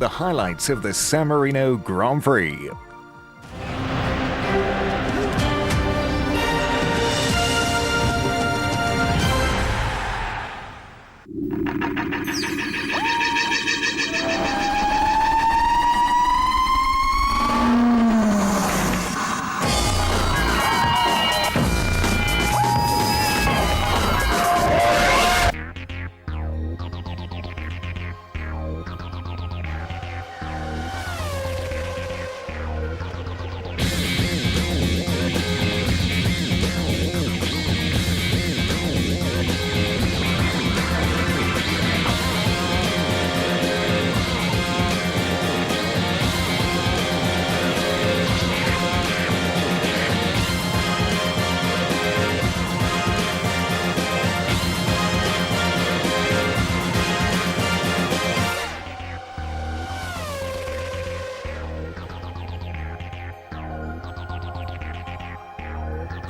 the highlights of the San Marino Grand Prix.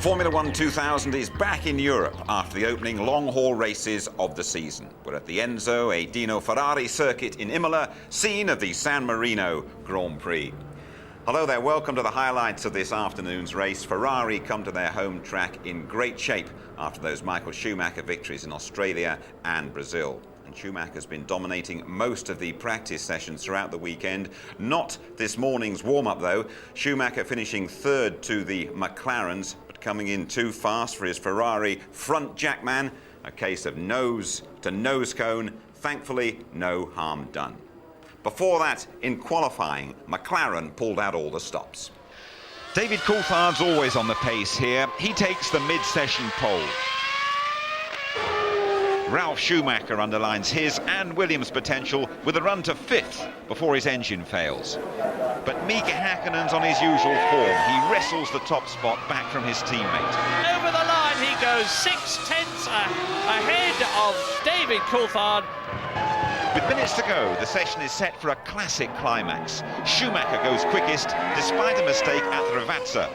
Formula 1 2000 is back in Europe after the opening long-haul races of the season. We're at the Enzo e Dino Ferrari circuit in Imola, scene of the San Marino Grand Prix. Hello there, welcome to the highlights of this afternoon's race. Ferrari come to their home track in great shape after those Michael Schumacher victories in Australia and Brazil. And Schumacher's been dominating most of the practice sessions throughout the weekend. Not this morning's warm-up though. Schumacher finishing third to the McLarens, but coming in too fast for his Ferrari front jackman. A case of nose to nose cone. Thankfully, no harm done. Before that, in qualifying, McLaren pulled out all the stops. David Coulthard's always on the pace here. He takes the mid-session pole. Ralf Schumacher underlines his and Williams' potential with a run to fifth before his engine fails. But Mika Häkkinen's on his usual form. He wrestles the top spot back from his teammate. Over the line he goes 6/10 ahead of David Coulthard. With minutes to go, the session is set for a classic climax. Schumacher goes quickest despite a mistake at Ravazza.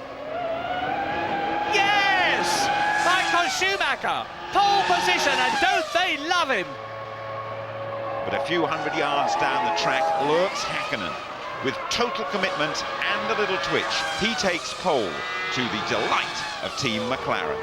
Yes! Michael Schumacher, pole position, and don't they love him? But a few hundred yards down the track lurks Häkkinen. With total commitment and a little twitch, he takes pole to the delight of Team McLaren.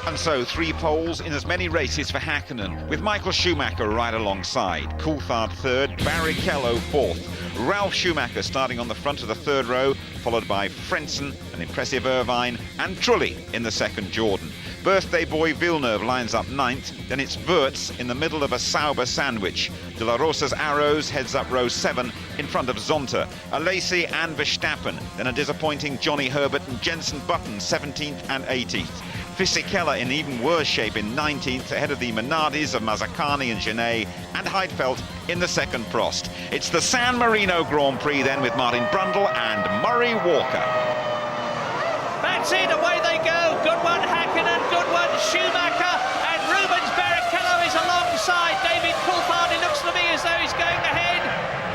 And so 3 poles in as many races for Häkkinen, with Michael Schumacher right alongside. Coulthard third, Barrichello fourth. Ralf Schumacher starting on the front of the third row, followed by Frentzen, an impressive Irvine, and Trulli in the second Jordan. Birthday boy Villeneuve lines up ninth, then it's Wirtz in the middle of a Sauber sandwich. De La Rosa's Arrows heads up row 7 in front of Zonta, Alesi and Verstappen, then a disappointing Johnny Herbert and Jenson Button 17th and 18th. Fisichella in even worse shape in 19th, ahead of the Minardis of Mazzacani and Genet, and Heidfeld in the second Prost. It's the San Marino Grand Prix then with Martin Brundle and Murray Walker. That's it, away they go. Good one, Häkkinen, good one, Schumacher, and Rubens Barrichello is alongside David Coulthard. It looks to me as though he's going ahead,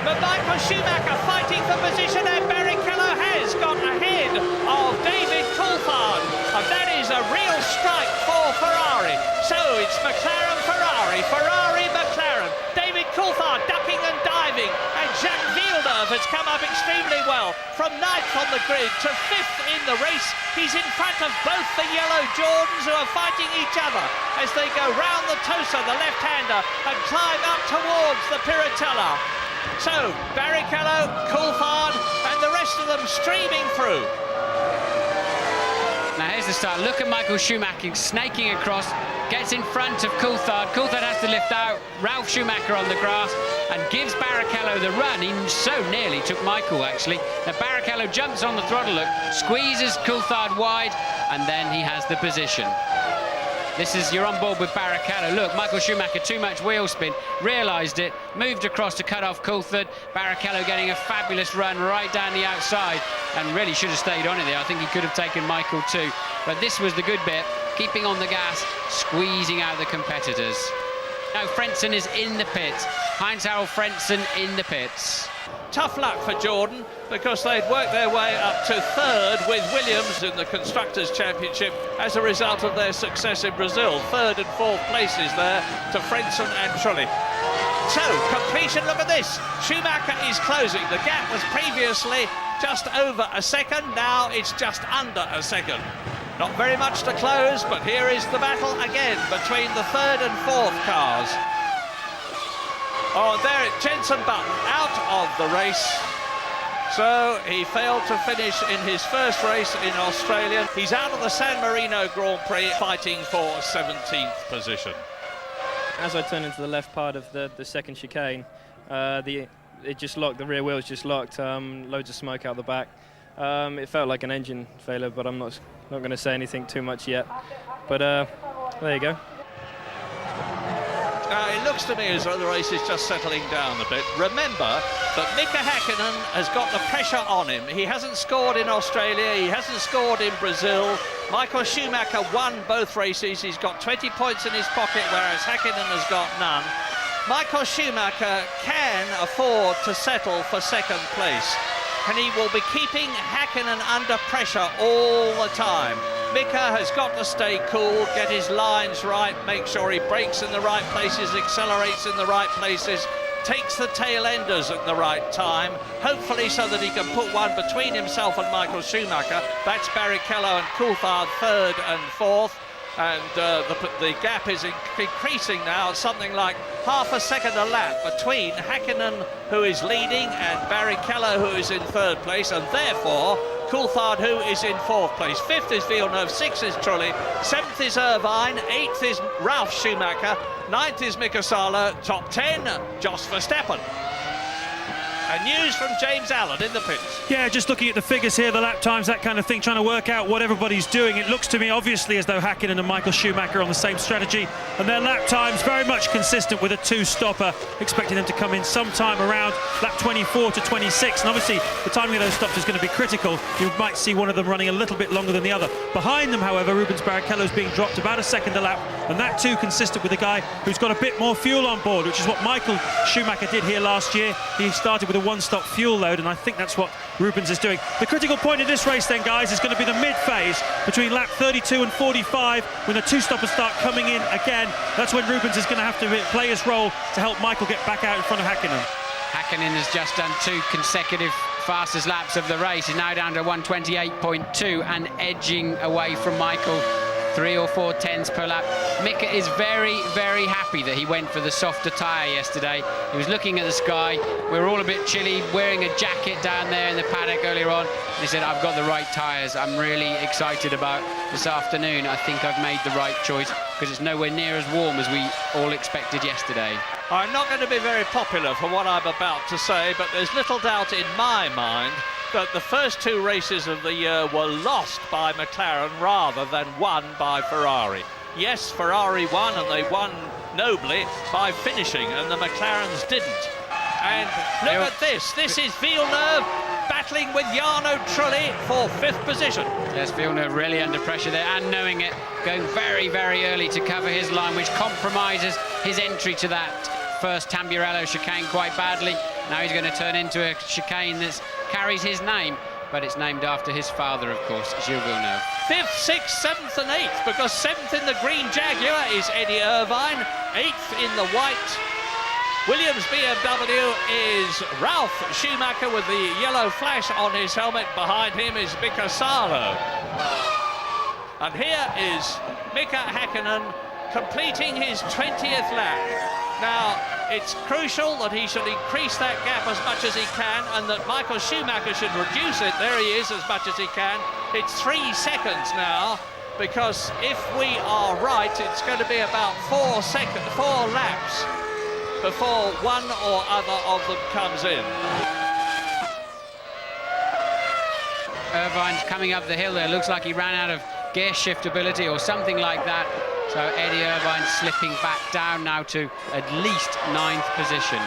but Michael Schumacher fighting for position, and Barrichello has got ahead of David Coulthard. And that is a real strike for Ferrari. So it's McLaren, Ferrari, Ferrari, McLaren. David Coulthard ducking and diving, and Jacques Villeneuve has come up extremely well. From 9th on the grid to 5th in the race, he's in front of both the yellow Jordans who are fighting each other as they go round the Tosa, the left-hander, and climb up towards the Piratella. So Barrichello, Coulthard, and the rest of them streaming through. Now here's the start. Look at Michael Schumacher snaking across, gets in front of Coulthard. Coulthard has to lift out Ralf Schumacher on the grass and gives Barrichello the run. He so nearly took Michael, actually. Now Barrichello jumps on the throttle, look, squeezes Coulthard wide, and then he has the position. This is, you're on board with Barrichello. Look, Michael Schumacher, too much wheel spin, realised it, moved across to cut off Coulthard. Barrichello getting a fabulous run right down the outside, and really should have stayed on it there. I think he could have taken Michael too. But this was the good bit, keeping on the gas, squeezing out the competitors. Now Frentzen is in the pits. Heinz-Harald Frentzen in the pits. Tough luck for Jordan, because they'd worked their way up to 3rd with Williams in the Constructors' Championship as a result of their success in Brazil. 3rd and 4th places there to Frentzen and Trulli. So, completion, look at this. Schumacher is closing. The gap was previously just over a second. Now it's just under a second. Not very much to close, but here is the battle again between the third and fourth cars. Oh, there, Jenson Button out of the race. So he failed to finish in his first race in Australia. He's out of the San Marino Grand Prix, fighting for 17th position. As I turned into the left part of the second chicane, it just locked, the rear wheels just locked, loads of smoke out the back. It felt like an engine failure, but I'm not going to say anything too much yet. But there you go. It looks to me as though the race is just settling down a bit. Remember that Mika Häkkinen has got the pressure on him. He hasn't scored in Australia, he hasn't scored in Brazil. Michael Schumacher won both races. He's got 20 points in his pocket, whereas Häkkinen has got none. Michael Schumacher can afford to settle for second place, and he will be keeping Häkkinen under pressure all the time. Mika has got to stay cool, get his lines right, make sure he brakes in the right places, accelerates in the right places, takes the tail enders at the right time, hopefully so that he can put one between himself and Michael Schumacher. That's Barrichello and Coulthard third and fourth, and the gap is increasing now, something like half a second a lap between Häkkinen, who is leading, and Barrichello, who is in third place, and therefore Coulthard, who is in fourth place. Fifth is Villeneuve, sixth is Trulli, seventh is Irvine, eighth is Ralf Schumacher, ninth is Mika Salo, top 10, Jos Verstappen. And news from James Allen in the pits. Yeah, just looking at the figures here, the lap times, that kind of thing, trying to work out what everybody's doing. It looks to me obviously as though Häkkinen and Michael Schumacher are on the same strategy, and their lap times very much consistent with a two-stopper, expecting them to come in sometime around lap 24 to 26. And obviously the timing of those stops is going to be critical. You might see one of them running a little bit longer than the other. Behind them, however, Rubens Barrichello is being dropped about a second a lap, and that too consistent with a guy who's got a bit more fuel on board, which is what Michael Schumacher did here last year. He started with a one-stop fuel load, and I think that's what Rubens is doing. The critical point of this race then, guys, is going to be the mid-phase between lap 32 and 45, when the two-stoppers start coming in again. That's when Rubens is going to have to play his role to help Michael get back out in front of Häkkinen. Häkkinen has just done two consecutive fastest laps of the race. He's now down to 128.2 and edging away from Michael 3 or 4 tenths per lap. Mika is very, very happy that he went for the softer tyre yesterday. He was looking at the sky. We were all a bit chilly, wearing a jacket down there in the paddock earlier on. And he said, I've got the right tyres. I'm really excited about this afternoon. I think I've made the right choice, because it's nowhere near as warm as we all expected yesterday. I'm not going to be very popular for what I'm about to say, but there's little doubt in my mind that the first two races of the year were lost by McLaren rather than won by Ferrari. Yes, Ferrari won, and they won nobly by finishing, and the McLarens didn't. And look at this. This is Villeneuve battling with Jarno Trulli for fifth position. Yes, Villeneuve really under pressure there, and knowing it, going very, very early to cover his line, which compromises his entry to that first Tamburello chicane quite badly. Now he's going to turn into a chicane that carries his name, but it's named after his father, of course, Gilles Villeneuve. Fifth, sixth, seventh and eighth, because seventh in the green Jaguar is Eddie Irvine, eighth in the white Williams BMW is Ralf Schumacher with the yellow flash on his helmet. Behind him is Mika Salo. And here is Mika Häkkinen completing his 20th lap. Now, it's crucial that he should increase that gap as much as he can, and that Michael Schumacher should reduce it. There he is, as much as he can. It's 3 seconds now, because if we are right, it's going to be about 4 laps before one or other of them comes in. Irvine's coming up the hill there. Looks like he ran out of gear shiftability or something like that. So Eddie Irvine slipping back down now to at least 9th position.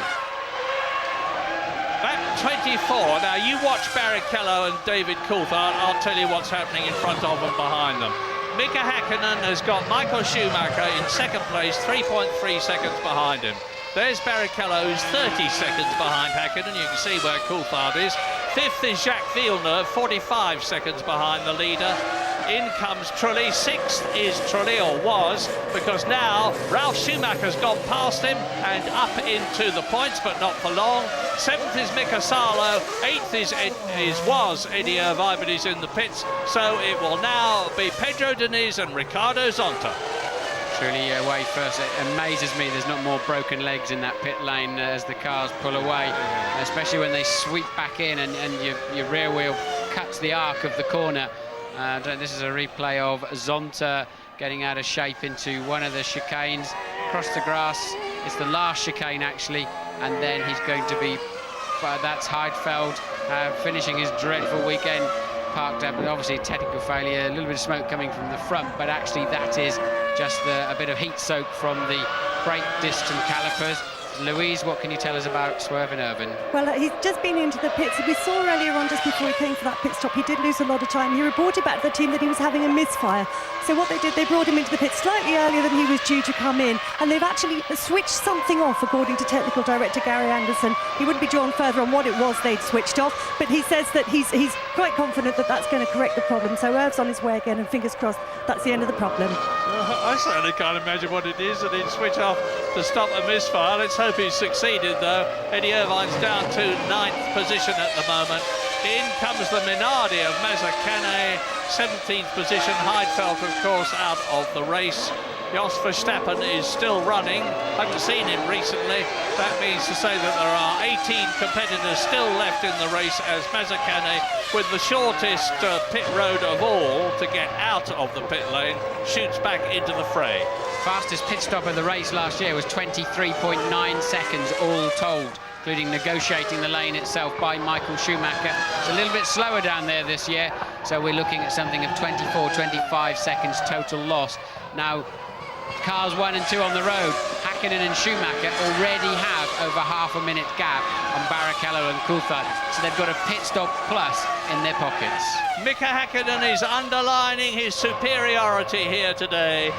Lap 24. Now you watch Barrichello and David Coulthard. I'll tell you what's happening in front of and behind them. Mika Häkkinen has got Michael Schumacher in second place, 3.3 seconds behind him. There's Barrichello, who's 30 seconds behind Häkkinen. You can see where Coulthard is. Fifth is Jacques Villeneuve, 45 seconds behind the leader. In comes Trulli. Sixth is Trulli, or was, because now Ralf Schumacher's gone past him and up into the points, but not for long. Seventh is Mika Salo. Eighth was Eddie Irvine, but he's in the pits. So it will now be Pedro Diniz and Ricardo Zonta. Truly away first. It amazes me there's not more broken legs in that pit lane as the cars pull away, especially when they sweep back in and your rear wheel cuts the arc of the corner. This is a replay of Zonta getting out of shape into one of the chicanes. Across the grass, it's the last chicane actually, and then he's going to be, that's Heidfeld finishing his dreadful weekend, parked up, and obviously technical failure, a little bit of smoke coming from the front, but actually that is just a bit of heat soak from the brake discs and calipers. Louise, what can you tell us about Swerve and Irvine? Well, he's just been into the pits. We saw earlier on, just before he came for that pit stop, he did lose a lot of time. He reported back to the team that he was having a misfire. So what they did, they brought him into the pit slightly earlier than he was due to come in, and they've actually switched something off, according to technical director Gary Anderson. He wouldn't be drawn further on what it was they'd switched off, but he says that he's quite confident that that's going to correct the problem. So Irv's on his way again, and fingers crossed that's the end of the problem. I certainly can't imagine what it is, and he'd switch off to stop a misfire. Let's hope he's succeeded, though. Eddie Irvine's down to 9th position at the moment. In comes the Minardi of Mazzacane, 17th position. Heidfeld, of course, out of the race. Jos Verstappen is still running. Haven't seen him recently. That means to say that there are 18 competitors still left in the race, as Mazzacane, with the shortest pit road of all to get out of the pit lane, shoots back into the fray. Fastest pit stop of the race last year was 23.9 seconds all told, including negotiating the lane itself by Michael Schumacher. It's a little bit slower down there this year, so we're looking at something of 25 seconds total loss. Now, cars 1 and 2 on the road, Häkkinen and Schumacher already have over half a minute gap on Barrichello and Coulthard, so they've got a pit stop plus in their pockets. Mika Häkkinen is underlining his superiority here today.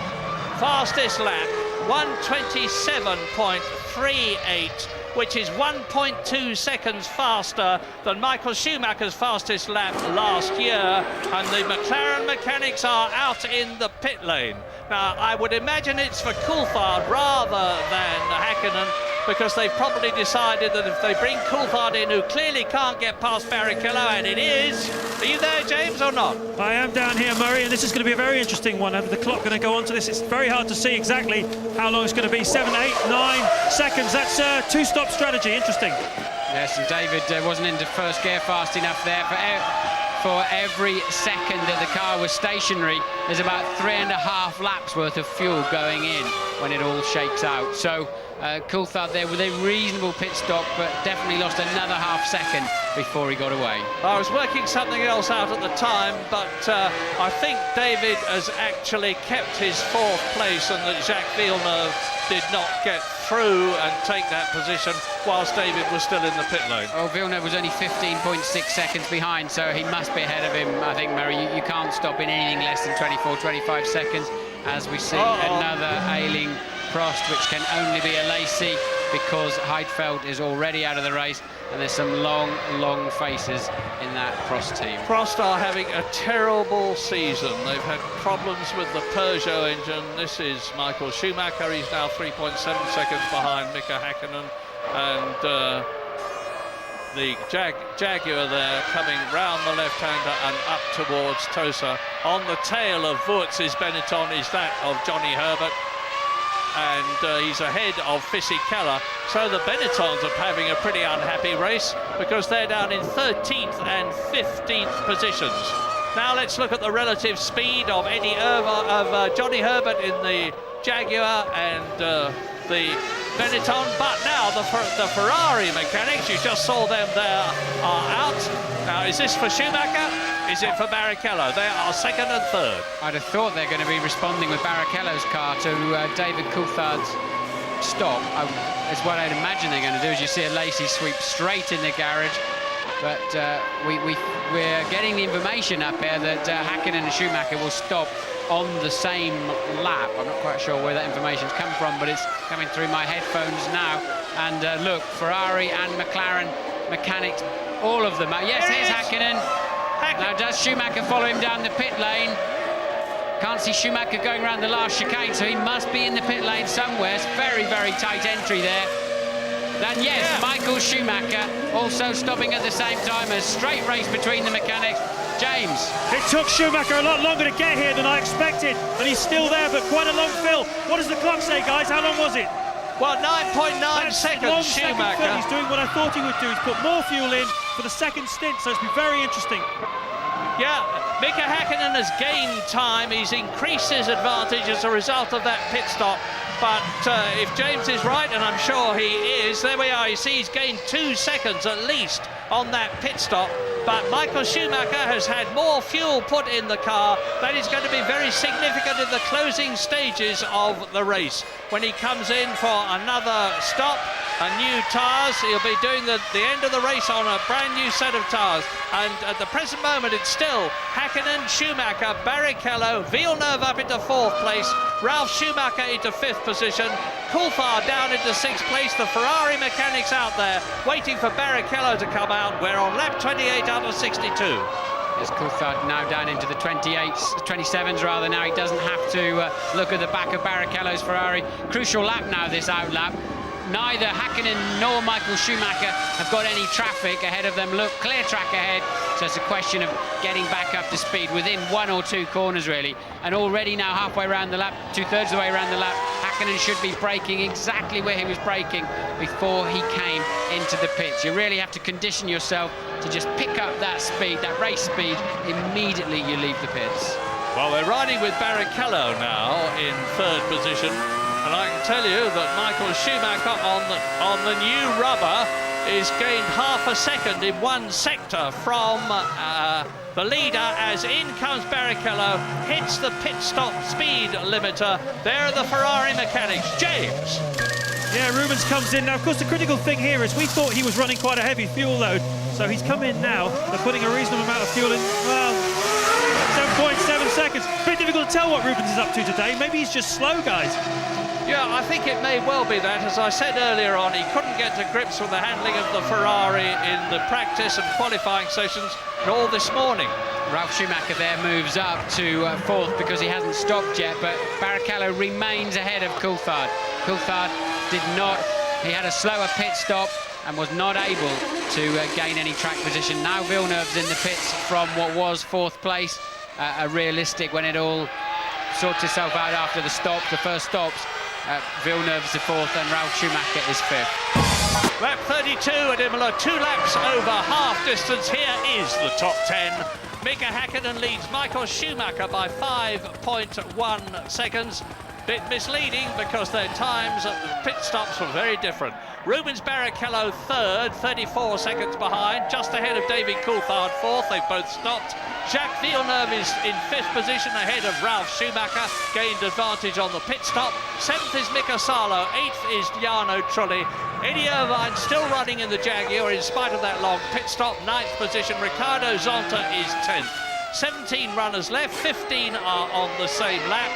Fastest lap, 1:27.38, which is 1.2 seconds faster than Michael Schumacher's fastest lap last year, and the McLaren mechanics are out in the pit lane. Now, I would imagine it's for Coulthard rather than Häkkinen, because they probably decided that if they bring Coulthard in, who clearly can't get past Barrichello, and it is. Are you there, James, or not? I am down here, Murray, and this is going to be a very interesting one. The clock going to go on to this. It's very hard to see exactly how long it's going to be. 7, 8, 9 seconds. That's a two-stop strategy. Interesting. Yes, and David wasn't into first gear fast enough there. For every second that the car was stationary, there's about 3.5 laps worth of fuel going in when it all shakes out. So Coulthard there with a reasonable pit stop, but definitely lost another half second before he got away. I was working something else out at the time, but I think David has actually kept his 4th place, and that Jacques Villeneuve did not get through and take that position whilst David was still in the pit lane. Oh, Villeneuve was only 15.6 seconds behind, so he must be ahead of him. I think, Murray, you can't stop in anything less than 25 seconds, as we see another ailing Prost, which can only be a Lacey, because Heidfeld is already out of the race, and there's some long faces in that Prost team. Prost are having a terrible season. They've had problems with the Peugeot engine. This is Michael Schumacher. He's now 3.7 seconds behind Mika Häkkinen, and the Jaguar there coming round the left-hander and up towards Tosa. On the tail of Wurtz's Benetton is that of Johnny Herbert, and he's ahead of Fisichella. So the Benettons are having a pretty unhappy race, because they're down in 13th and 15th positions. Now let's look at the relative speed of Johnny Herbert in the Jaguar and the Benetton, but now the Ferrari mechanics, you just saw them there, are out. Now, is this for Schumacher? Is it for Barrichello? They are 2nd and 3rd. I'd have thought they're going to be responding with Barrichello's car to David Coulthard's stop. That's what I'd imagine they're going to do, as you see a Lacey sweep straight in the garage. But we're getting the information up here that Häkkinen and Schumacher will stop on the same lap. I'm not quite sure where that information's come from, but it's coming through my headphones now. And look, Ferrari and McLaren mechanics, all of them. Yes, here's Häkkinen. Now does Schumacher follow him down the pit lane? Can't see Schumacher going around the last chicane, so he must be in the pit lane somewhere. It's very, very tight entry there. And yes, Michael Schumacher also stopping at the same time. A straight race between the mechanics. James. It took Schumacher a lot longer to get here than I expected, and he's still there, but quite a long fill. What does the clock say, guys? How long was it? Well, 9.9 seconds, Schumacher. He's doing what I thought he would do. He's put more fuel in for the second stint, so it's been very interesting. Yeah, Mika Häkkinen has gained time. He's increased his advantage as a result of that pit stop. But if James is right, and I'm sure he is, there we are. You see, he's gained 2 seconds at least on that pit stop. But Michael Schumacher has had more fuel put in the car. That is going to be very significant in the closing stages of the race. When he comes in for another stop, a new tyres, he'll be doing the end of the race on a brand new set of tyres. And at the present moment, it's still Häkkinen, Schumacher, Barrichello, Villeneuve up into 4th place, Ralf Schumacher into 5th position, Coulthard down into 6th place. The Ferrari mechanics out there waiting for Barrichello to come out. We're on lap 28 out of 62. As Coulthard now down into the 27s rather now. He doesn't have to look at the back of Barrichello's Ferrari. Crucial lap now, this out lap. Neither Häkkinen nor Michael Schumacher have got any traffic ahead of them. Look, clear track ahead. So it's a question of getting back up to speed within 1 or 2 corners, really. And already now halfway around the lap, 2/3 of the way around the lap, Häkkinen should be braking exactly where he was braking before he came into the pits. You really have to condition yourself to just pick up that speed, that race speed, immediately you leave the pits. Well, we're riding with Barrichello now in 3rd position. And I can tell you that Michael Schumacher on the new rubber is gained half a second in one sector from the leader as in comes Barrichello, hits the pit stop speed limiter. There are the Ferrari mechanics. James. Yeah, Rubens comes in. Now, of course, the critical thing here is we thought he was running quite a heavy fuel load, so he's come in now. They're putting a reasonable amount of fuel in. Well, 7.7 seconds. A bit difficult to tell what Rubens is up to today. Maybe he's just slow, guys. Yeah, I think it may well be that. As I said earlier on, he couldn't get to grips with the handling of the Ferrari in the practice and qualifying sessions, nor this morning. Ralf Schumacher there moves up to 4th because he hasn't stopped yet, but Barrichello remains ahead of Coulthard. Coulthard did not, he had a slower pit stop and was not able to gain any track position. Now Villeneuve's in the pits from what was 4th place, a realistic when it all sorts itself out after the stop, the first stops. Villeneuve's the 4th and Ralf Schumacher is 5th. Lap 32 at Imola, 2 laps over half distance. Here is the top 10. Mika Häkkinen leads Michael Schumacher by 5.1 seconds. Bit misleading because their times at the pit stops were very different. Rubens Barrichello 3rd, 34 seconds behind, just ahead of David Coulthard 4th. They've both stopped. Jacques Villeneuve is in 5th position ahead of Ralf Schumacher, gained advantage on the pit stop. 7th is Mika Salo, 8th is Jarno Trulli. Eddie Irvine still running in the Jaguar in spite of that long pit stop. 9th position, Ricardo Zonta is 10th. 17 runners left, 15 are on the same lap.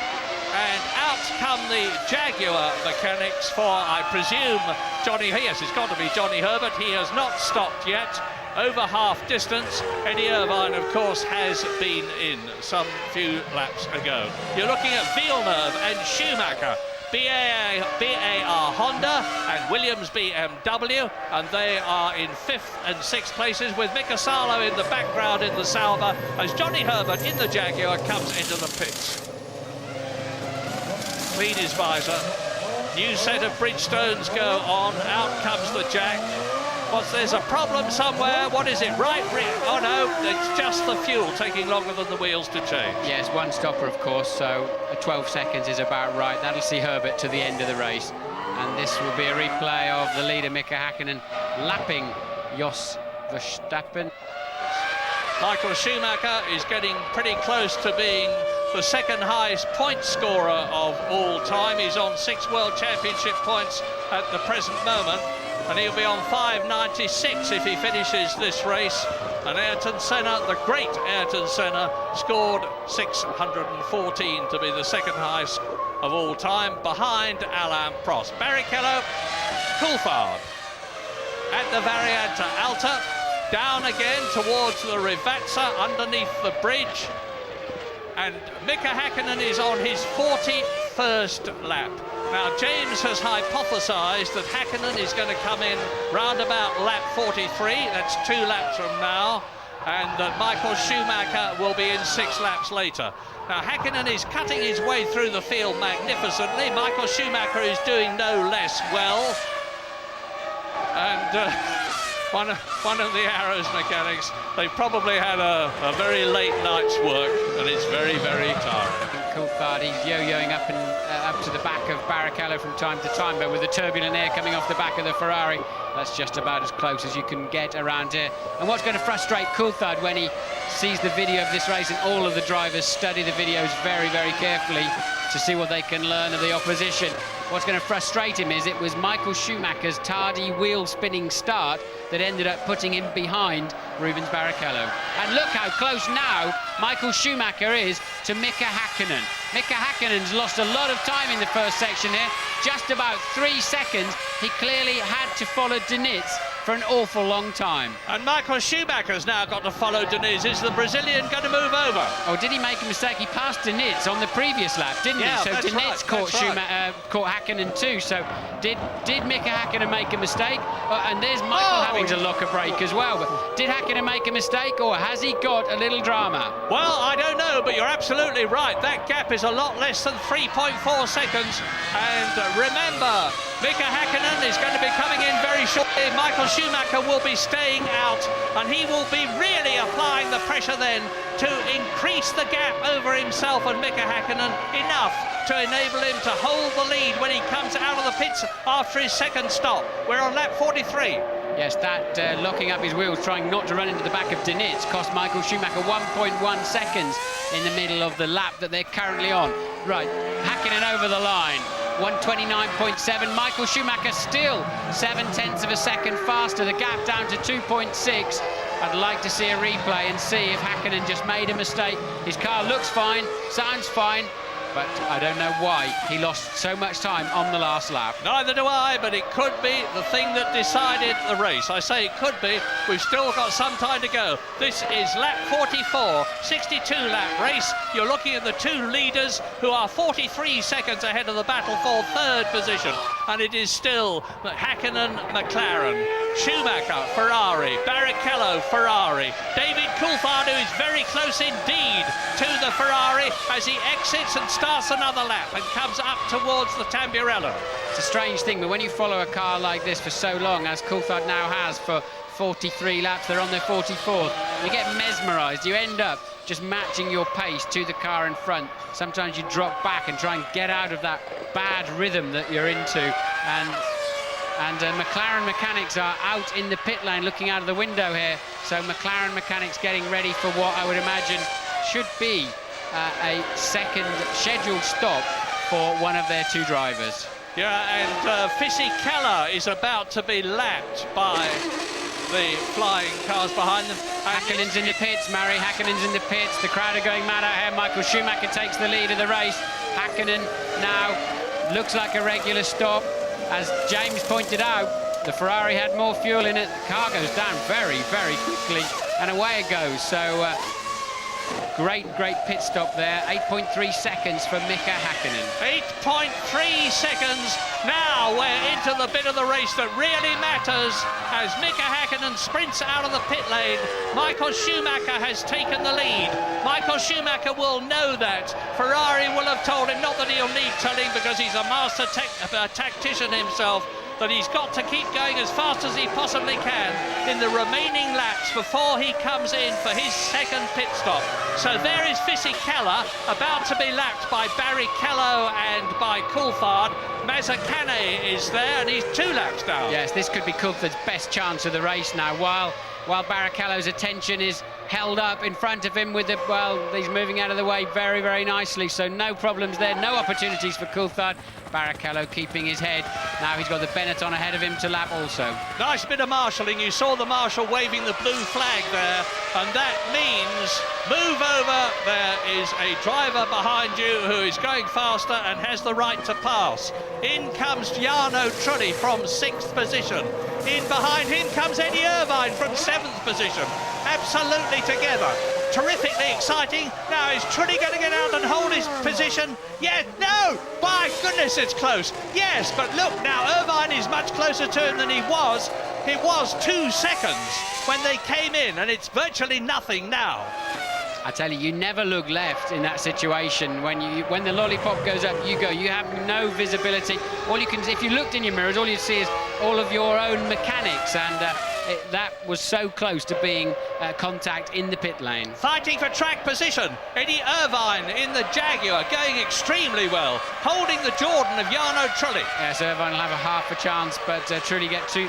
And out come the Jaguar mechanics for, I presume, Johnny, yes, it's got to be Johnny Herbert. He has not stopped yet. Over half distance. Eddie Irvine, of course, has been in some few laps ago. You're looking at Villeneuve and Schumacher, BAR Honda and Williams BMW, and they are in 5th and 6th places with Mika Salo in the background in the Sauber as Johnny Herbert in the Jaguar comes into the pits. Clean his visor. New set of Bridgestones go on. Out comes the Jack. There's a problem somewhere. What is it? Right. Oh no, it's just the fuel taking longer than the wheels to change. Yes, one stopper, of course, so 12 seconds is about right. That'll see Herbert to the end of the race. And this will be a replay of the leader, Mika Häkkinen, lapping Jos Verstappen. Michael Schumacher is getting pretty close to being the 2nd highest point scorer of all time. He's on 6 World Championship points at the present moment, and he'll be on 596 if he finishes this race. And Ayrton Senna, the great Ayrton Senna, scored 614 to be the 2nd highest of all time, behind Alain Prost. Barrichello, Coulthard at the Variante Alta, down again towards the Rivazza underneath the bridge. and Mika Häkkinen is on his 41st lap. Now, James has hypothesised that Häkkinen is going to come in round about lap 43, that's 2 laps from now, and that Michael Schumacher will be in 6 laps later. Now, Häkkinen is cutting his way through the field magnificently. Michael Schumacher is doing no less well. And one of the Arrows mechanics, they probably had a very late night's work, and it's very, very tiring. Coulthard, he's yo-yoing up and up to the back of Barrichello from time to time, but with the turbulent air coming off the back of the Ferrari, that's just about as close as you can get around here. And what's going to frustrate Coulthard when he sees the video of this race, and all of the drivers study the videos very, very carefully to see what they can learn of the opposition, what's going to frustrate him is it was Michael Schumacher's tardy wheel-spinning start that ended up putting him behind Rubens Barrichello. And look how close now Michael Schumacher is to Mika Häkkinen. Mika Häkkinen's lost a lot of time in the first section here, just about 3 seconds. He clearly had to follow Diniz for an awful long time. And Michael Schumacher's now got to follow Diniz. Is the Brazilian going to move over? Oh, did he make a mistake? He passed Diniz on the previous lap, didn't he? So that's Diniz caught Häkkinen too. So did Mika Häkkinen make a mistake? And there's Michael having to lock a brake as well. But did Häkkinen make a mistake, or has he got a little drama? Well, I don't know, but you're absolutely right. That gap is a lot less than 3.4 seconds. And remember, Mika Häkkinen is going to be coming in very shortly. Michael Schumacher will be staying out, and he will be really applying the pressure then to increase the gap over himself and Mika Häkkinen enough to enable him to hold the lead when he comes out of the pits after his second stop. We're on lap 43. Yes, that locking up his wheels, trying not to run into the back of Diniz, cost Michael Schumacher 1.1 seconds in the middle of the lap that they're currently on. Right, Häkkinen over the line. 129.7. Michael Schumacher still 0.7 of a second faster. The gap down to 2.6. I'd like to see a replay and see if Häkkinen just made a mistake. His car looks fine, sounds fine, but I don't know why he lost so much time on the last lap. Neither do I, but it could be the thing that decided the race. I say it could be. We've still got some time to go. This is lap 44, 62-lap race. You're looking at the 2 leaders who are 43 seconds ahead of the battle for 3rd position. And it is still Häkkinen, McLaren, Schumacher, Ferrari, Barrichello, Ferrari, David Coulthard, who is very close indeed to the Ferrari as he exits and starts another lap and comes up towards the Tamburello. It's a strange thing, but when you follow a car like this for so long, as Coulthard now has for 43 laps, they're on their 44th, you get mesmerised. You end up just matching your pace to the car in front. Sometimes you drop back and try and get out of that bad rhythm that you're into. And McLaren mechanics are out in the pit lane looking out of the window here. So McLaren mechanics getting ready for what I would imagine should be a second scheduled stop for one of their 2 drivers. Yeah, and Fisichella is about to be lapped by the flying cars behind them. Häkkinen's in the pits, Murray. Häkkinen's in the pits. The crowd are going mad out here. Michael Schumacher takes the lead of the race. Häkkinen now looks like a regular stop. As James pointed out, the Ferrari had more fuel in it. The car goes down very, very quickly, and away it goes. So great pit stop there. 8.3 seconds for Mika Häkkinen. 8.3 seconds. Now we're into the bit of the race that really matters as Mika Häkkinen sprints out of the pit lane. Michael Schumacher has taken the lead. Michael Schumacher will know that. Ferrari will have told him, not that he'll need telling because he's a master tactician himself, that he's got to keep going as fast as he possibly can in the remaining laps before he comes in for his second pit stop. So there is Fisichella about to be lapped by Barrichello and by Coulthard. Mazzacane is there and he's 2 laps down. Yes, this could be Coulthard's best chance of the race now. While Barrichello's attention is held up in front of him with the, well, he's moving out of the way very, very nicely, so no problems there, no opportunities for Coulthard. Barrichello keeping his head. Now he's got the Benetton ahead of him to lap also. Nice bit of marshalling. You saw the marshal waving the blue flag there, and that means move over. There is a driver behind you who is going faster and has the right to pass. In comes Jarno Trulli from 6th position. In behind him comes Eddie Irvine from 7th position. Absolutely together. Terrifically exciting. Now is Trulli going to get out and hold his position? Yeah, no! My goodness, it's close. Yes, but look now, Irvine is much closer to him than he was. It was 2 seconds when they came in, and it's virtually nothing now. I tell you, you never look left in that situation. When the lollipop goes up, you go. You have no visibility. All you can, if you looked in your mirrors, all you'd see is all of your own mechanics, and that was so close to being contact in the pit lane. Fighting for track position. Eddie Irvine in the Jaguar, going extremely well, holding the Jordan of Jarno Trulli. Yes, Irvine will have a half a chance, but Trulli got too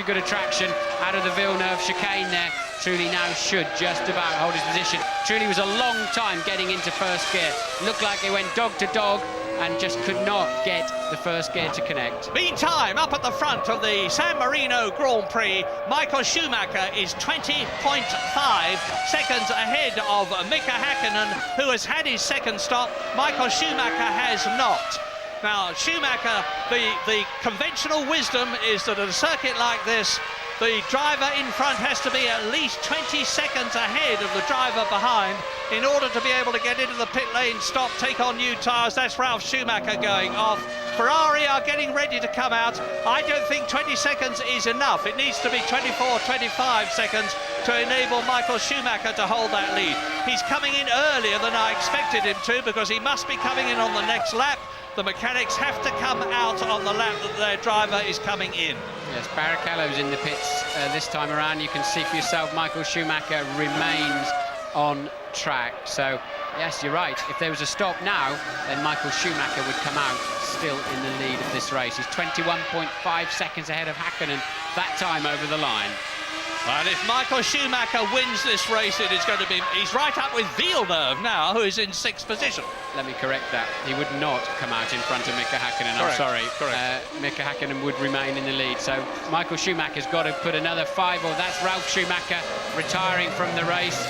good a traction out of the Villeneuve chicane there. Trulli now should just about hold his position. Trulli was a long time getting into first gear. Looked like it went dog to dog and just could not get the first gear to connect. Meantime, up at the front of the San Marino Grand Prix, Michael Schumacher is 20.5 seconds ahead of Mika Häkkinen, who has had his second stop. Michael Schumacher has not. Now, Schumacher, the conventional wisdom is that at a circuit like this, the driver in front has to be at least 20 seconds ahead of the driver behind in order to be able to get into the pit lane, stop, take on new tyres. That's Ralf Schumacher going off. Ferrari are getting ready to come out. I don't think 20 seconds is enough. It needs to be 24, 25 seconds to enable Michael Schumacher to hold that lead. He's coming in earlier than I expected him to, because he must be coming in on the next lap. The mechanics have to come out on the lap that their driver is coming in. Yes, Barrichello's in the pits this time around. You can see for yourself, Michael Schumacher remains on track. So, yes, you're right. If there was a stop now, then Michael Schumacher would come out still in the lead of this race. He's 21.5 seconds ahead of Häkkinen that time over the line. And if Michael Schumacher wins this race, it is going to be... He's right up with Villeneuve now, who is in 6th position. Let me correct that. He would not come out in front of Mika Häkkinen. Correct. I'm sorry. Correct. Mika Häkkinen would remain in the lead. So Michael Schumacher's got to put another 5, or that's Ralf Schumacher retiring from the race.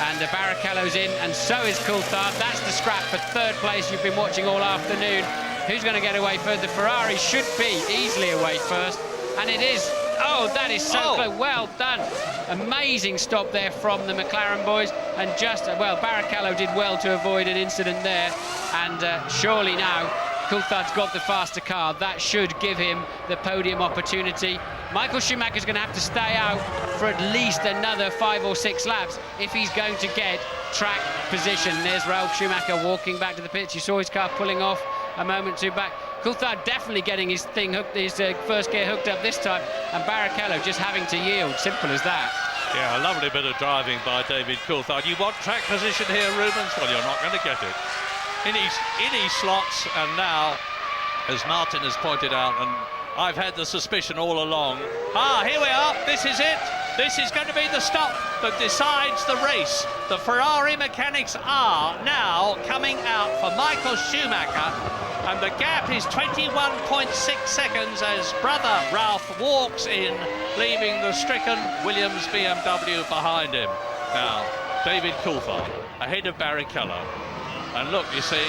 And Barrichello's in, and so is Coulthard. That's the scrap for 3rd place you've been watching all afternoon. Who's going to get away first? The Ferrari should be easily away first, and it is. Oh, that is so close. Well done. Amazing stop there from the McLaren boys. And just, well, Barrichello did well to avoid an incident there. And surely now, Coulthard's got the faster car. That should give him the podium opportunity. Michael Schumacher's going to have to stay out for at least another 5 or 6 laps if he's going to get track position. There's Ralf Schumacher walking back to the pits. You saw his car pulling off a moment or two back. Coulthard definitely getting his thing hooked, his first gear hooked up this time, and Barrichello just having to yield. Simple as that. Yeah, a lovely bit of driving by David Coulthard. You want track position here, Rubens? Well, you're not going to get it. In his slots, and now, as Martin has pointed out, and I've had the suspicion all along. Here we are. This is it. This is going to be the stop that decides the race. The Ferrari mechanics are now coming out for Michael Schumacher, and the gap is 21.6 seconds as brother Ralf walks in, leaving the stricken Williams BMW behind him. Now, David Coulthard ahead of Barrichello. And look, you see,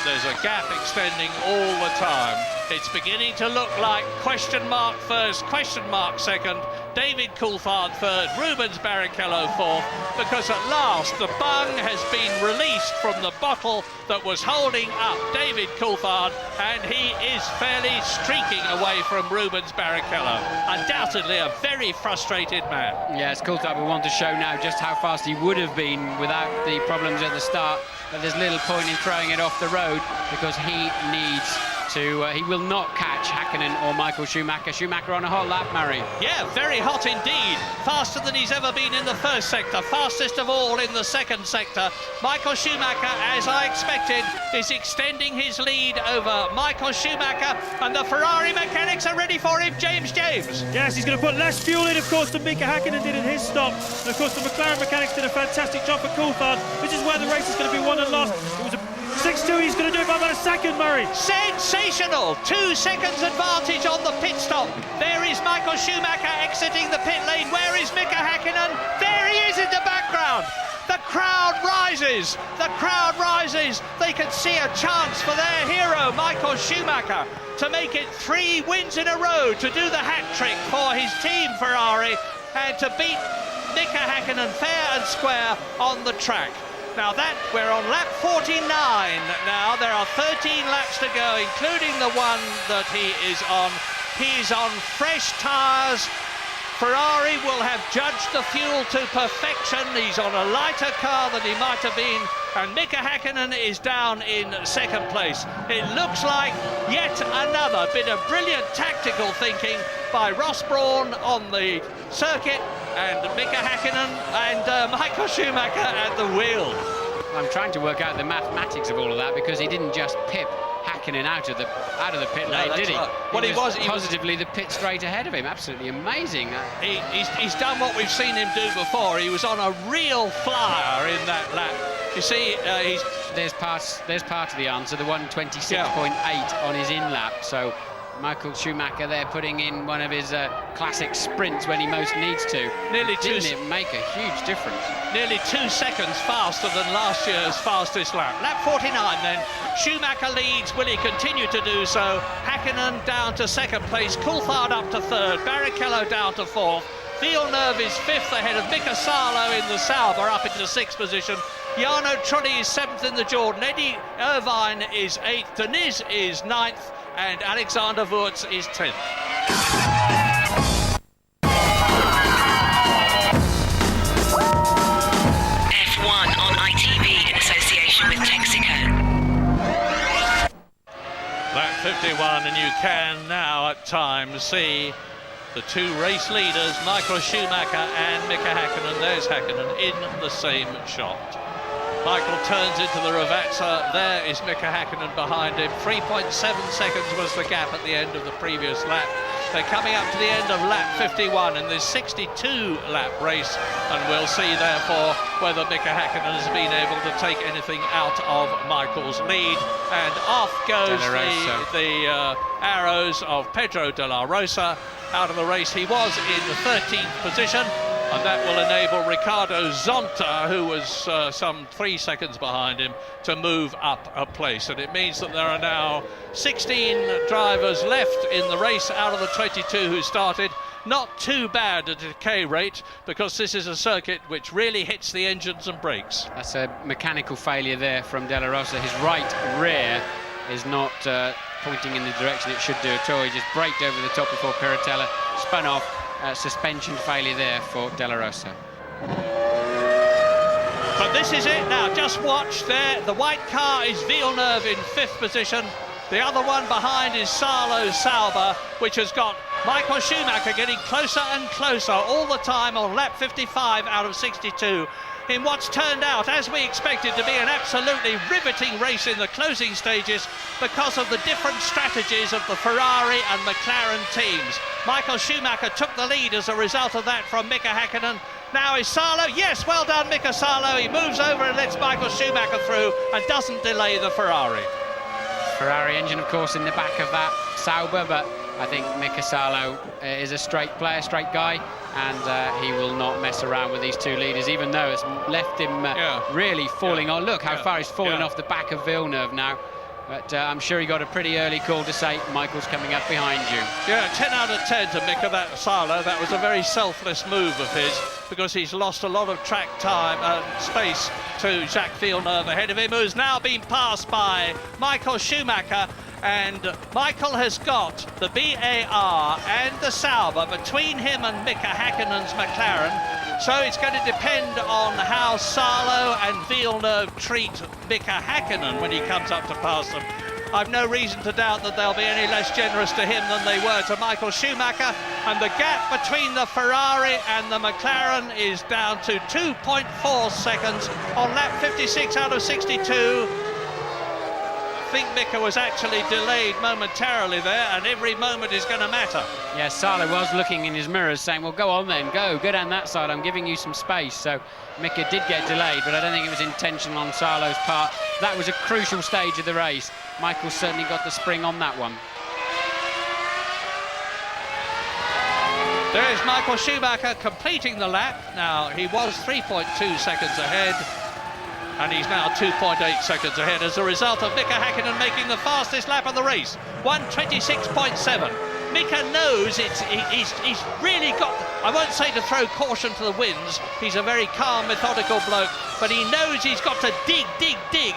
there's a gap extending all the time. It's beginning to look like question mark first, question mark second, David Coulthard third, Rubens Barrichello fourth, because at last the bung has been released from the bottle that was holding up David Coulthard, and he is fairly streaking away from Rubens Barrichello. Undoubtedly a very frustrated man. Yes, Coulthard will want to show now just how fast he would have been without the problems at the start, but there's little point in throwing it off the road because he needs to, he will not catch Häkkinen or Michael Schumacher. Schumacher on a hot lap, Murray. Yeah, very hot indeed. Faster than he's ever been in the first sector. Fastest of all in the second sector. Michael Schumacher, as I expected, is extending his lead over Michael Schumacher, and the Ferrari mechanics are ready for him. James. Yes, he's going to put less fuel in, of course, than Mika Häkkinen did in his stop. And, of course, the McLaren mechanics did a fantastic job for Coulthard. This is where the race is going to be won and lost. It was a 6-2, he's going to do it by about a second, Murray. Sensational! 2 seconds advantage on the pit stop. There is Michael Schumacher exiting the pit lane. Where is Mika Häkkinen? There he is in the background. crowd. The crowd rises. The crowd rises. They can see a chance for their hero, Michael Schumacher, to make it 3 wins in a row, to do the hat-trick for his team Ferrari, and to beat Mika Häkkinen fair and square on the track. Now we're on lap 49 now. There are 13 laps to go, including the one that he is on. He's on fresh tyres. Ferrari will have judged the fuel to perfection. He's on a lighter car than he might have been, and Mika Häkkinen is down in second place. It looks like yet another bit of brilliant tactical thinking by Ross Brawn on the circuit, and Mika Häkkinen and Michael Schumacher at the wheel. I'm trying to work out the mathematics of all of that, because he didn't just pip Häkkinen out of the pit lane, did he? Right. Well, he was positively the pit straight ahead of him. Absolutely amazing. He's done what we've seen him do before. He was on a real flyer in that lap. You see, there's part of the answer. The 1:26.8 on his in lap. So Michael Schumacher there putting in one of his classic sprints when he most needs to. Didn't it make a huge difference? Nearly 2 seconds faster than last year's fastest lap. Lap 49 then. Schumacher leads. Will he continue to do so? Häkkinen down to second place. Coulthard up to third. Barrichello down to fourth. Villeneuve is fifth ahead of Mika Salo in the Sauber, up into sixth position. Jarno Trulli is seventh in the Jordan. Eddie Irvine is eighth. Deniz is ninth. And Alexander Wurz is 10th. F1 on ITV in association with Texaco. Lap 51, and you can now at times see the 2 race leaders, Michael Schumacher and Mika Häkkinen. There's Häkkinen in the same shot. Michael turns into the Ravazza. There is Mika Häkkinen behind him. 3.7 seconds was the gap at the end of the previous lap. They're coming up to the end of lap 51 in this 62-lap race, and we'll see, therefore, whether Mika Häkkinen has been able to take anything out of Michael's lead. And off goes the arrows of Pedro de la Rosa out of the race. He was in the 13th position. And that will enable Ricardo Zonta, who was some 3 seconds behind him, to move up a place. And it means that there are now 16 drivers left in the race out of the 22 who started. Not too bad a decay rate, because this is a circuit which really hits the engines and brakes. That's a mechanical failure there from De La Rosa. His right rear is not pointing in the direction it should do at all. He just braked over the top before Piratella spun off. Suspension failure there for De La Rosa. But this is it now. Just watch there. The white car is Villeneuve in 5th position. The other one behind is Salo Sauber, which has got Michael Schumacher getting closer and closer all the time on lap 55 out of 62. In what's turned out, as we expected, to be an absolutely riveting race in the closing stages because of the different strategies of the Ferrari and McLaren teams. Michael Schumacher took the lead as a result of that from Mika Häkkinen. Now is Salo. Yes, well done, Mika Salo. He moves over and lets Michael Schumacher through and doesn't delay the Ferrari. Ferrari engine, of course, in the back of that Sauber, but I think Mika Salo is a straight player, straight guy, and he will not mess around with these 2 leaders, even though it's left him really falling on. Look how far he's fallen off the back of Villeneuve now. But I'm sure he got a pretty early call to say, Michael's coming up behind you. Yeah, 10 out of 10 to Mika Salo. That was a very selfless move of his, because he's lost a lot of track time and space to Jacques Villeneuve ahead of him, who's now been passed by Michael Schumacher. And Michael has got the BAR and the Sauber between him and Mika Häkkinen's McLaren. So it's going to depend on how Salo and Villeneuve treat Mika Häkkinen when he comes up to pass them. I've no reason to doubt that they'll be any less generous to him than they were to Michael Schumacher. And the gap between the Ferrari and the McLaren is down to 2.4 seconds on lap 56 out of 62. I think Mika was actually delayed momentarily there, and every moment is going to matter. Yeah, Salo was looking in his mirrors saying, well, go on then, go down that side, I'm giving you some space. So Mika did get delayed, but I don't think it was intentional on Salo's part. That was a crucial stage of the race. Michael certainly got the spring on that one. There's Michael Schumacher completing the lap. Now, he was 3.2 seconds ahead, and he's now 2.8 seconds ahead as a result of Mika Häkkinen making the fastest lap of the race, 1:26.7. Mika knows he's really got, I won't say to throw caution to the winds, he's a very calm, methodical bloke, but he knows he's got to dig,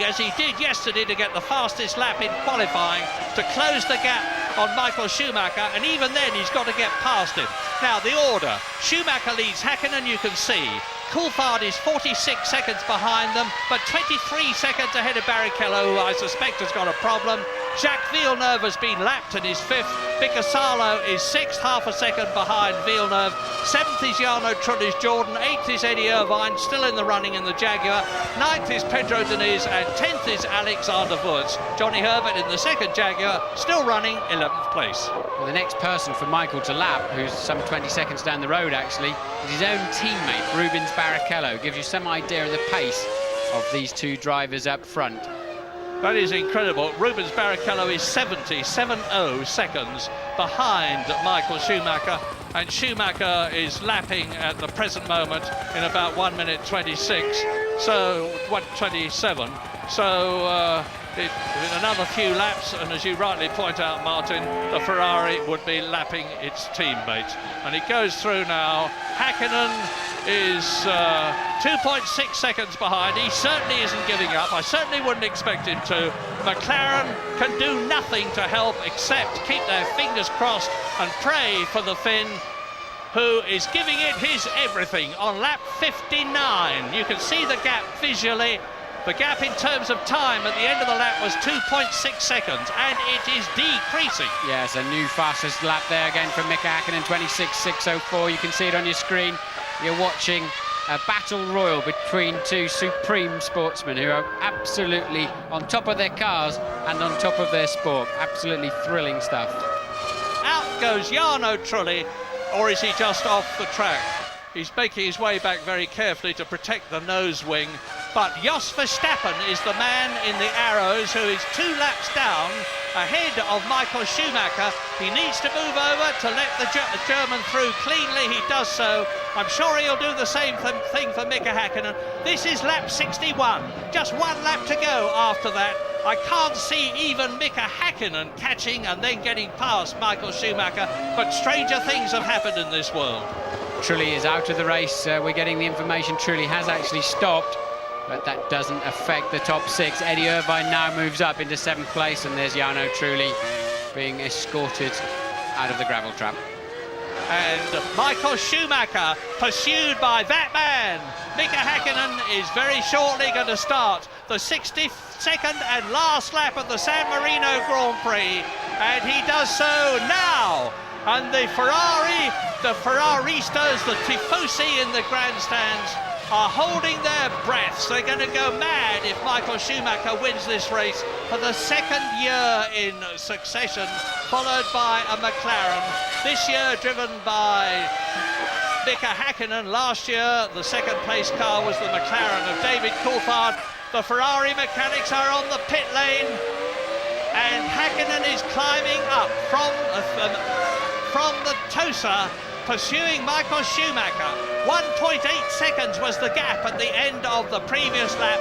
as he did yesterday to get the fastest lap in qualifying, to close the gap on Michael Schumacher, and even then he's got to get past him. Now, the order, Schumacher leads Häkkinen, you can see. Coulthard is 46 seconds behind them, but 23 seconds ahead of Barrichello, who I suspect has got a problem. Jacques Villeneuve has been lapped and is 5th. Mika Salo is 6th, half a second behind Villeneuve. 7th is Jarno Trullis Jordan. 8th is Eddie Irvine, still in the running in the Jaguar. 9th is Pedro Diniz, and 10th is Alexander Wurz. Johnny Herbert in the second Jaguar, still running 11th place. Well, the next person for Michael to lap, who's some 20 seconds down the road actually, is his own teammate, Rubens Barrichello. Gives you some idea of the pace of these two drivers up front. That is incredible. Rubens Barrichello is 70 seconds behind Michael Schumacher, and Schumacher is lapping at the present moment in about 1:26, so 1:27. So in another few laps, and as you rightly point out, Martin, the Ferrari would be lapping its teammate. And it goes through now. Häkkinen is 2.6 seconds behind. He certainly isn't giving up. I certainly wouldn't expect him to. McLaren can do nothing to help except keep their fingers crossed and pray for the Finn, who is giving it his everything on lap 59. You can see the gap visually. The gap in terms of time at the end of the lap was 2.6 seconds, and it is decreasing. Yes, a new fastest lap there again from Mika Häkkinen, 26.604. You can see it on your screen. You're watching a battle royal between two supreme sportsmen who are absolutely on top of their cars and on top of their sport. Absolutely thrilling stuff. Out goes Jarno Trulli, or is he just off the track? He's making his way back very carefully to protect the nose wing. But Jos Verstappen is the man in the arrows who is 2 laps down ahead of Michael Schumacher. He needs to move over to let the German through cleanly. He does so. I'm sure he'll do the same thing for Mika Häkkinen. This is lap 61. Just 1 lap to go after that. I can't see even Mika Häkkinen catching and then getting past Michael Schumacher, but stranger things have happened in this world. Trulli is out of the race. We're getting the information Trulli has actually stopped, but that doesn't affect the top 6. Eddie Irvine now moves up into 7th place, and there's Jarno Trulli being escorted out of the gravel trap. And Michael Schumacher pursued by that man. Mika Häkkinen is very shortly going to start the 62nd and last lap of the San Marino Grand Prix, and he does so now. And the Ferraristas, the Tifosi in the grandstands are holding their breaths. They're going to go mad if Michael Schumacher wins this race for the 2nd year in succession, followed by a McLaren. This year driven by Mika Häkkinen. Last year, the 2nd place car was the McLaren of David Coulthard. The Ferrari mechanics are on the pit lane, and Häkkinen is climbing up from the Tosa, pursuing Michael Schumacher. 1.8 seconds was the gap at the end of the previous lap.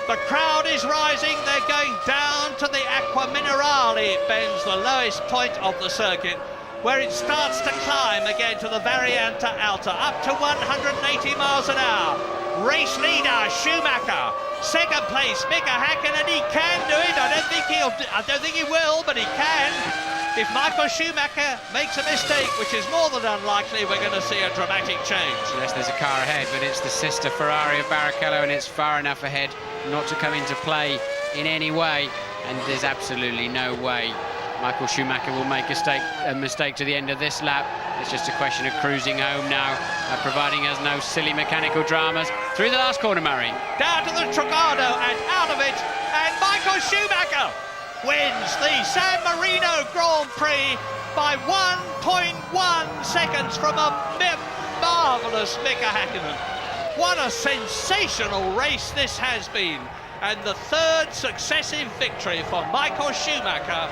The crowd is rising. They're going down to the Acqua Minerale, Ben's the lowest point of the circuit, where it starts to climb again to the Variante Alta, up to 180 miles an hour. Race leader Schumacher. 2nd place Mika Häkkinen. He can do it. I don't think he will, but he can. If Michael Schumacher makes a mistake, which is more than unlikely, we're going to see a dramatic change. Yes, there's a car ahead, but it's the sister Ferrari of Barrichello, and it's far enough ahead not to come into play in any way. And there's absolutely no way Michael Schumacher will make a mistake to the end of this lap. It's just a question of cruising home now, providing us no silly mechanical dramas. Through the last corner, Murray. Down to the Trucado and out of it, and Michael Schumacher wins the San Marino Grand Prix by 1.1 seconds from a marvellous Mika Häkkinen. What a sensational race this has been, and the 3rd successive victory for Michael Schumacher.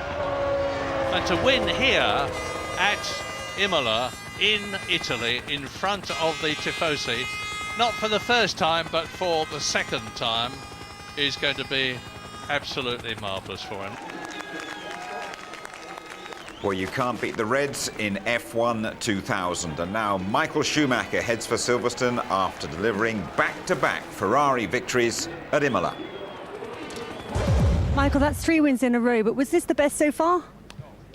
And to win here at Imola in Italy in front of the Tifosi, not for the first time but for the second time, is going to be absolutely marvellous for him. Well, you can't beat the Reds in F1 2000. And now Michael Schumacher heads for Silverstone after delivering back-to-back Ferrari victories at Imola. Michael, that's 3 wins in a row, but was this the best so far?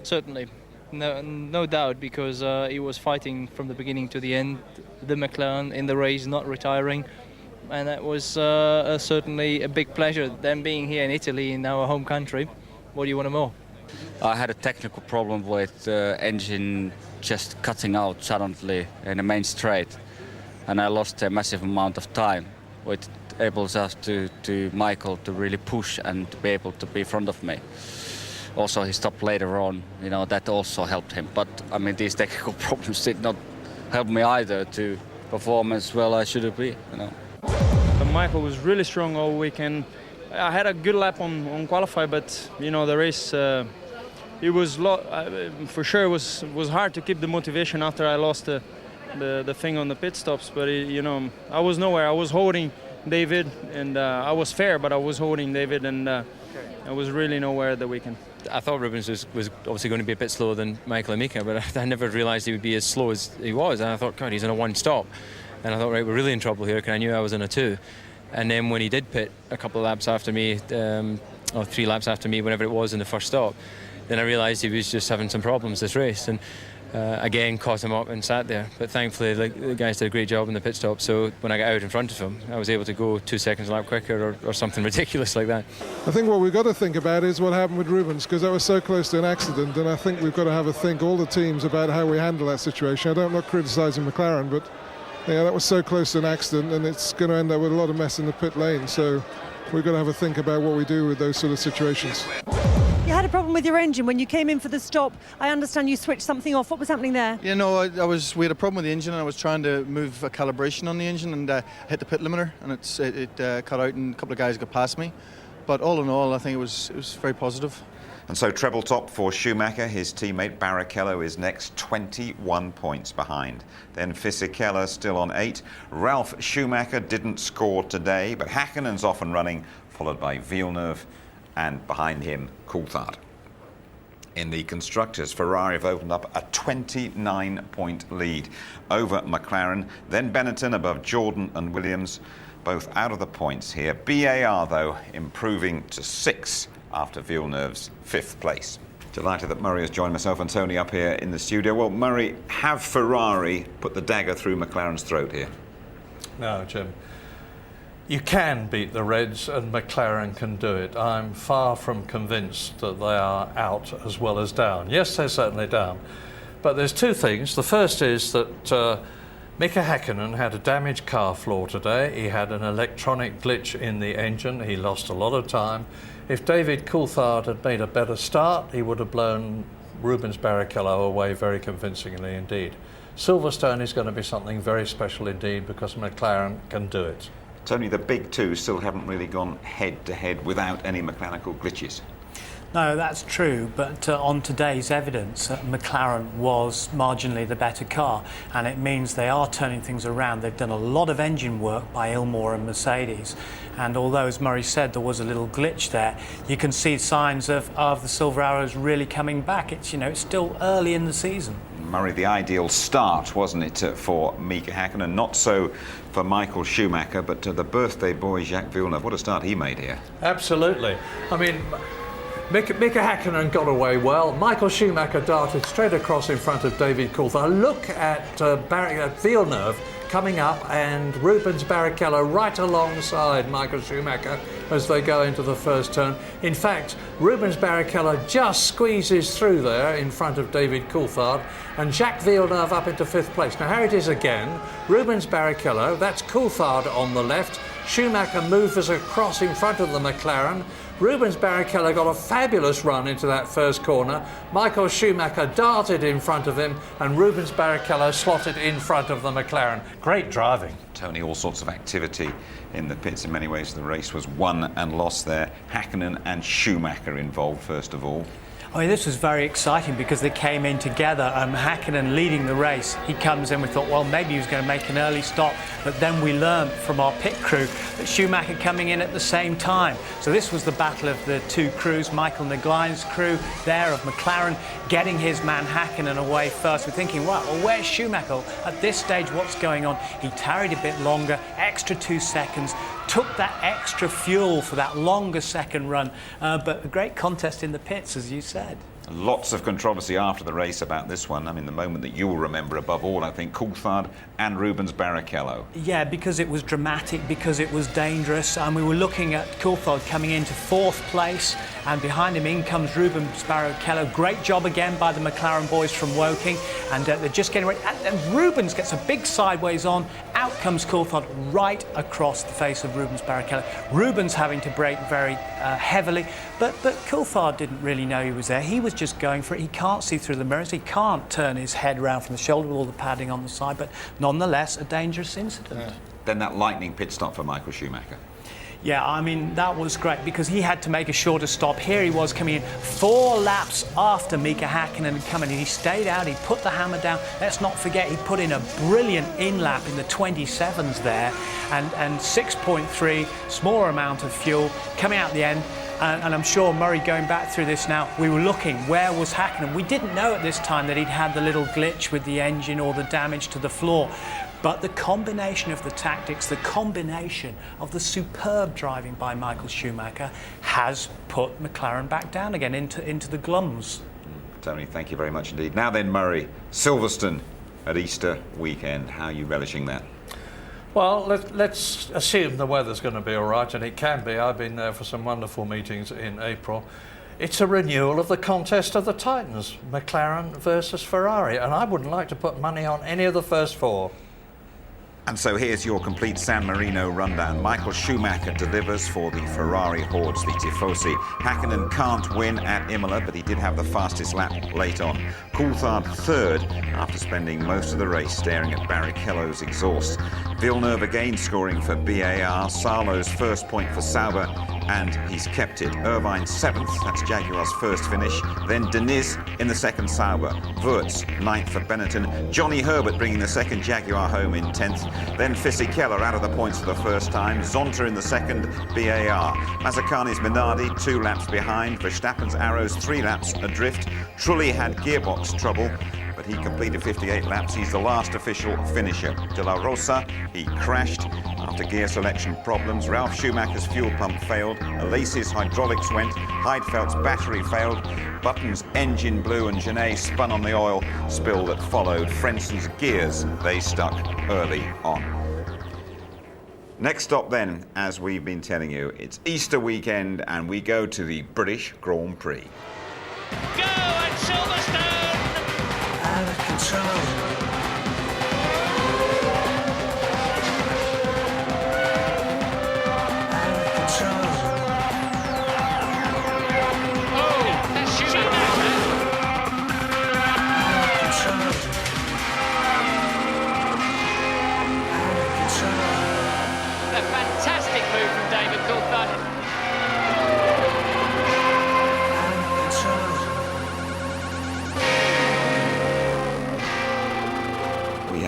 Certainly. No doubt, because he was fighting from the beginning to the end, the McLaren in the race, not retiring. And that was certainly a big pleasure. Them being here in Italy, in our home country, what do you want more? I had a technical problem with the engine just cutting out suddenly in the main straight, and I lost a massive amount of time, which enables us to Michael to really push and to be able to be in front of me. Also, he stopped later on, you know, that also helped him. But I mean, these technical problems did not help me either to perform as well as I should have been, you know. Michael was really strong all weekend. I had a good lap on qualify, but you know the race, it was for sure it was hard to keep the motivation after I lost the thing on the pit stops. But you know, I was nowhere. I was holding David, and I was fair, but I was holding David, and I was really nowhere at the weekend. I thought Rubens was obviously going to be a bit slower than Michael and Mika, but I never realised he would be as slow as he was. And I thought, God, he's in a 1 stop, and I thought, right, we're really in trouble here, because I knew I was in a 2. And then when he did pit a couple of laps after me, or 3 laps after me, whenever it was in the first stop, then I realised he was just having some problems this race, and again caught him up and sat there. But thankfully the guys did a great job in the pit stop, so when I got out in front of him, I was able to go 2 seconds a lap quicker or something ridiculous like that. I think what we've got to think about is what happened with Rubens, because that was so close to an accident, and I think we've got to have a think, all the teams, about how we handle that situation. I'm not criticising McLaren, but yeah, that was so close to an accident, and it's going to end up with a lot of mess in the pit lane. So we've got to have a think about what we do with those sort of situations. You had a problem with your engine when you came in for the stop. I understand you switched something off. What was happening there? Yeah, no, we had a problem with the engine, and I was trying to move a calibration on the engine, and hit the pit limiter, and it cut out, and a couple of guys got past me. But all in all, I think it was very positive. And so treble top for Schumacher. His teammate Barrichello is next, 21 points behind. Then Fisichella still on 8. Ralf Schumacher didn't score today, but Häkkinen's off and running, followed by Villeneuve, and behind him Coulthard. In the constructors, Ferrari have opened up a 29-point lead over McLaren. Then Benetton above Jordan and Williams, both out of the points here. BAR, though, improving to 6 after Villeneuve's 5th place. Delighted that Murray has joined myself and Tony up here in the studio. Well, Murray, have Ferrari put the dagger through McLaren's throat here? No, Jim. You can beat the Reds, and McLaren can do it. I'm far from convinced that they are out as well as down. Yes, they're certainly down. But there's 2 things. The first is that Mika Häkkinen had a damaged car floor today. He had an electronic glitch in the engine. He lost a lot of time. If David Coulthard had made a better start, he would have blown Rubens Barrichello away very convincingly indeed. Silverstone is going to be something very special indeed, because McLaren can do it. Tony, the big 2 still haven't really gone head-to-head without any mechanical glitches. No, that's true, but on today's evidence, McLaren was marginally the better car, and it means they are turning things around. They've done a lot of engine work by Ilmor and Mercedes, and although, as Murray said, there was a little glitch there, you can see signs of the Silver Arrows really coming back. It's, you know, it's still early in the season. Murray, the ideal start, wasn't it, for Mika Häkkinen? Not so for Michael Schumacher, but the birthday boy Jacques Villeneuve. What a start he made here. Absolutely. I mean, Mika Häkkinen got away well. Michael Schumacher darted straight across in front of David Coulthard. Look at Villeneuve coming up, and Rubens Barrichello right alongside Michael Schumacher as they go into the first turn. In fact, Rubens Barrichello just squeezes through there in front of David Coulthard, and Jacques Villeneuve up into 5th place. Now here it is again, Rubens Barrichello, that's Coulthard on the left. Schumacher moves across in front of the McLaren. Rubens Barrichello got a fabulous run into that first corner. Michael Schumacher darted in front of him, and Rubens Barrichello slotted in front of the McLaren. Great driving. Tony, all sorts of activity in the pits. In many ways, the race was won and lost there. Häkkinen and Schumacher involved, first of all. I mean, this was very exciting because they came in together. Hakkinen leading the race. He comes in, we thought, well, maybe he was going to make an early stop, but then we learned from our pit crew that Schumacher coming in at the same time. So this was the battle of the two crews. Michael Neglijn's crew there of McLaren getting his man Hakkinen away first. We're thinking, well, where's Schumacher? At this stage, what's going on? He tarried a bit longer, extra 2 seconds, took that extra fuel for that longer second run, but a great contest in the pits, as you said. Lots of controversy after the race about this one. I mean, the moment that you will remember above all, I think, Coulthard and Rubens Barrichello. Yeah, because it was dramatic, because it was dangerous. We were looking at Coulthard coming into 4th place, and behind him in comes Rubens Barrichello. Great job again by the McLaren boys from Woking, and they're just getting ready. And Rubens gets a big sideways on. Out comes Coulthard right across the face of Rubens Barrichello. Rubens having to brake very heavily, but Coulthard didn't really know he was there. He was just going for it. He can't see through the mirrors. He can't turn his head round from the shoulder with all the padding on the side, but nonetheless, a dangerous incident. Then that lightning pit stop for Michael Schumacher. Yeah, I mean, that was great because he had to make a shorter stop. Here he was coming in 4 laps after Mika Hakkinen had come in. He stayed out, he put the hammer down. Let's not forget, he put in a brilliant in-lap in the 27s there, and 6.3, smaller amount of fuel coming out the end. And I'm sure Murray, going back through this now, we were looking, where was Hakkinen? We didn't know at this time that he'd had the little glitch with the engine or the damage to the floor. But the combination of the tactics, the combination of the superb driving by Michael Schumacher has put McLaren back down again into the glums. Tony, thank you very much indeed. Now then, Murray, Silverstone at Easter weekend. How are you relishing that? Well, let's assume the weather's going to be all right, and it can be. I've been there for some wonderful meetings in April. It's a renewal of the contest of the Titans, McLaren versus Ferrari, and I wouldn't like to put money on any of the first 4. And so here's your complete San Marino rundown. Michael Schumacher delivers for the Ferrari hordes, the Tifosi. Hakkinen can't win at Imola, but he did have the fastest lap late on. Coulthard 3rd after spending most of the race staring at Barrichello's exhaust. Villeneuve again scoring for BAR. Salo's first point for Sauber, and he's kept it. Irvine 7th, that's Jaguar's first finish. Then Deniz in the 2nd Sauber. Wurz 9th for Benetton. Johnny Herbert bringing the 2nd Jaguar home in 10th. Then Fisichella out of the points for the first time. Zonta in the 2nd, BAR. Mazzacani's Minardi 2 laps behind. Verstappen's Arrows 3 laps adrift. Trulli had gearbox trouble, but he completed 58 laps. He's the last official finisher. De La Rosa, he crashed after gear selection problems. Ralf Schumacher's fuel pump failed. Alace's hydraulics went. Heidfeldt's battery failed. Button's engine blew, and Genet spun on the oil spill that followed. Frenson's gears, they stuck early on. Next stop then, as we've been telling you, it's Easter weekend, and we go to the British Grand Prix. Go at Silverstone! Out of control.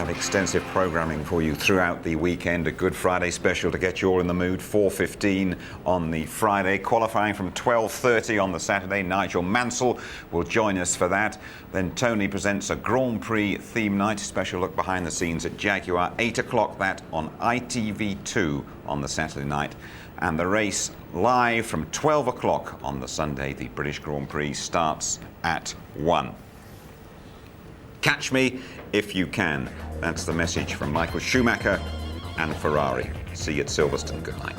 Extensive programming for you throughout the weekend. A Good Friday special to get you all in the mood. 4:15 on the Friday, qualifying from 12:30 on the Saturday. Nigel Mansell will join us for that. Then Tony presents a Grand Prix theme night, special look behind the scenes at Jaguar. 8 o'clock that on ITV2 on the Saturday night. And the race live from 12 o'clock on the Sunday. The British Grand Prix starts at 1. Catch me if you can. That's the message from Michael Schumacher and Ferrari. See you at Silverstone. Good night.